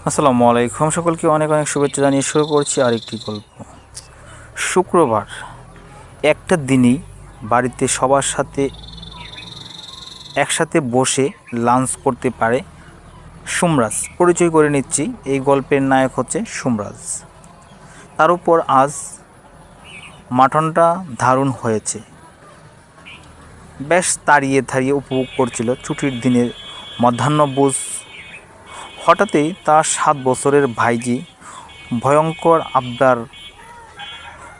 আসসালামু আলাইকুম, সকলকে অনেক অনেক শুভেচ্ছা জানিয়ে শুরু করছি আরেকটি গল্প। শুক্রবার একটা দিনই বাড়িতে সবার সাথে একসাথে বসে লাঞ্চ করতে পারে সুমরাজ। পরিচয় করে নিচ্ছি, এই গল্পের নায়ক হচ্ছে সুমরাজ। তার উপর আজ মাটনটা দারুণ হয়েছে। বেশ তাড়িয়ে তাড়িয়ে উপভোগ করছিল ছুটির দিনের মধ্যাহ্নভোজ। হঠাৎই তার 7 বছরের ভাইজি ভয়ঙ্কর আবদার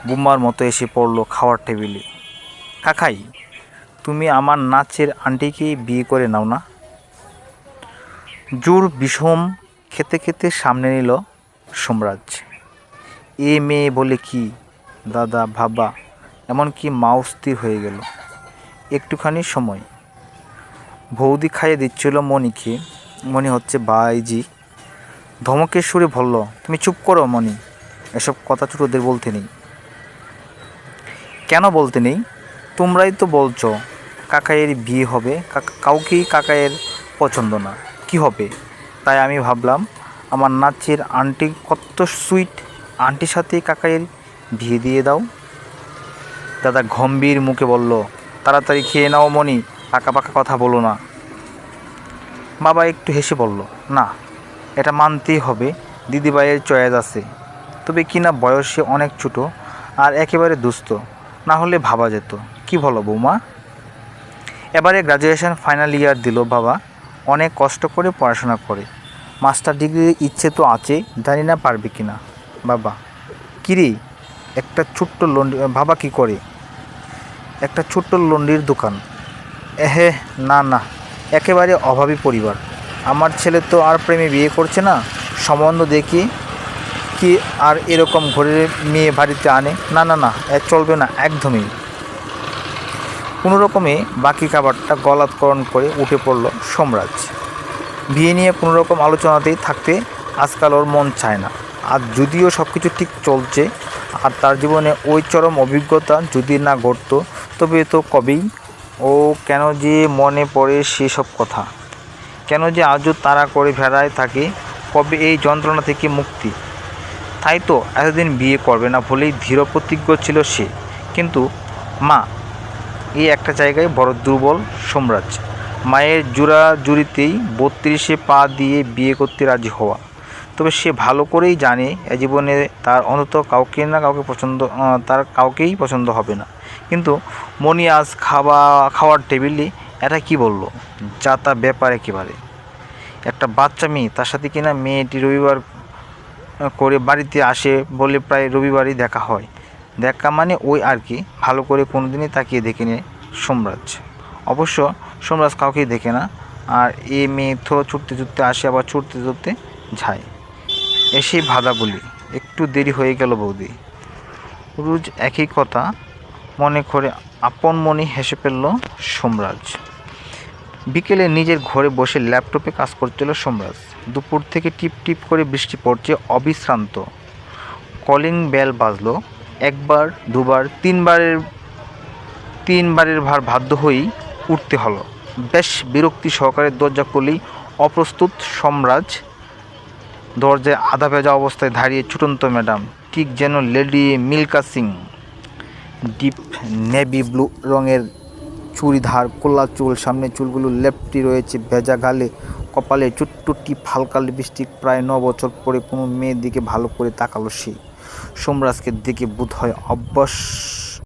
বোমার মতো এসে পড়ল খাওয়ার টেবিলে। কাকাই, তুমি আমার নাচের আন্টিকেই বিয়ে করে নাও না। জোর বিষম খেতে খেতে সামনে নিল সোমরাজ। এ মেয়ে বলে কি দাদা, ভাবা, এমনকি মাও স্থির হয়ে গেল। একটুখানি সময়। বৌদি খাইয়ে দিচ্ছিল মণিকে। মণি হচ্ছে ভাইজি। ধমকের সুরে বলল, তুমি চুপ করো মণি, এসব কথা ছোটদের বলতে নেই। কেন বলতে নেই? তোমরাই তো বলছো কাকাইয়ের বিয়ে হবে। কাউকেই কাকাইয়ের পছন্দ না, কি হবে? তাই আমি ভাবলাম আমার নাচের আন্টি কত সুইট, আন্টির সাথে কাকাইয়ের বিয়ে দিয়ে দাও। দাদা গম্ভীর মুখে বলল, তাড়াতাড়ি খেয়ে নাও মণি, পাকা পাকা কথা বলো না। বাবা একটু হেসে বলল, না, এটা মানতেই হবে, দিদিভাইয়ের চয়েস আছে। তবে কিনা বয়সে অনেক ছোটো আর একেবারে দুস্থ, না হলে ভাবা যেত। কি বলো বৌমা? এবারে গ্র্যাজুয়েশন ফাইনাল ইয়ার দিল বাবা, অনেক কষ্ট করে পড়াশোনা করে। মাস্টার ডিগ্রির ইচ্ছে তো আছে, জানি না পারবে কি না। বাবা, কিরে, একটা ছোট্ট লন্ডি, বাবা কি করে? একটা ছোট্ট লন্ডির দোকান। এহে, না না, একেবারে অভাবী পরিবার। আমার ছেলে তো আর প্রেমে বিয়ে করছে না, সম্বন্ধ দেখি কি আর এরকম ঘরের মেয়ে বাড়িতে আনে? না না না, চলবে না একদমই। কোনো রকমে বাকি খাবারটা গলাৎকরণ করে উঠে পড়ল সোমরাজ। বিয়ে নিয়ে কোনো রকম আলোচনাতেই থাকতে আজকাল ওর মন চায় না। আর যদিও সব কিছু ঠিক চলছে আর তার জীবনে ওই চরম অভিজ্ঞতা যদি না ঘটতো, তবে তো কবেই। ও কেন যে মনে পড়ে সেসব কথা, কেন যে আজও তাড়া করে ভেড়ায় থাকে কবে এই যন্ত্রণা থেকে মুক্তি। তাই তো এতদিন বিয়ে করবে না বলেই দৃঢ় প্রতিজ্ঞ ছিল সে। কিন্তু মা, এই একটা জায়গায় বড় দুর্বল সোমরাজ। মায়ের জোরাজুরিতেই 32-এ পা দিয়ে বিয়ে করতে রাজি হওয়া। তবে সে ভালো করেই জানে এ জীবনে তার অন্তত কাউকে না কাউকে তার কাউকেই পছন্দ হবে না। কিন্তু মণি আজ খাওয়ার টেবিলে এটা কি বলল, যা তা ব্যাপার একেবারে। একটা বাচ্চা মেয়ে, তার সাথে কিনা মেয়েটি রবিবার করে বাড়িতে আসে বলে প্রায় রবিবারই দেখা হয়। দেখা মানে ওই আর কি, ভালো করে কোনো দিনই তাকিয়ে দেখে নেয় সোমরাজ। অবশ্য সোমরাজ কাউকেই দেখে না। আর এ মেয়ে তো ছুটতে ছুটতে আসে, আবার ছুটতে ছুটতে যায়। এসেই ভাদা বলি, একটু দেরি হয়ে গেল বৌদি। রোজ একই কথা মনে করে আপন মনে হেসে ফেলল সোমরাজ। বিকেলে নিজের ঘরে বসে ল্যাপটপে কাজ করছিল সোমরাজ। দুপুর থেকে টিপ টিপ করে বৃষ্টি পড়ছে অবিশ্রান্ত। কলিং বেল বাজলো একবার, দুবার, তিনবারের ভার বাধ্য হয়েই উঠতে হলো। বেশ বিরক্তি সহকারে দরজা খুলেই অপ্রস্তুত সোমরাজ। দরজায় আধা ভেজা অবস্থায় দাঁড়িয়ে ছুটন্ত ম্যাডাম, ঠিক যেন lady মিল্কা Singh. Deep navy blue রঙের চুড়িদার, কোলা চুল, সামনে চুলগুলো লেপ্টি রয়েছে, ভেজা গালে, কপালে ছোট্ট টিপ, হালকা লিপস্টিক। প্রায় 9 বছর পরে কোনো মেয়ের দিকে ভালো করে তাকালো সে। সোমরাজকে দেখে বোধ হয় অভ্যাস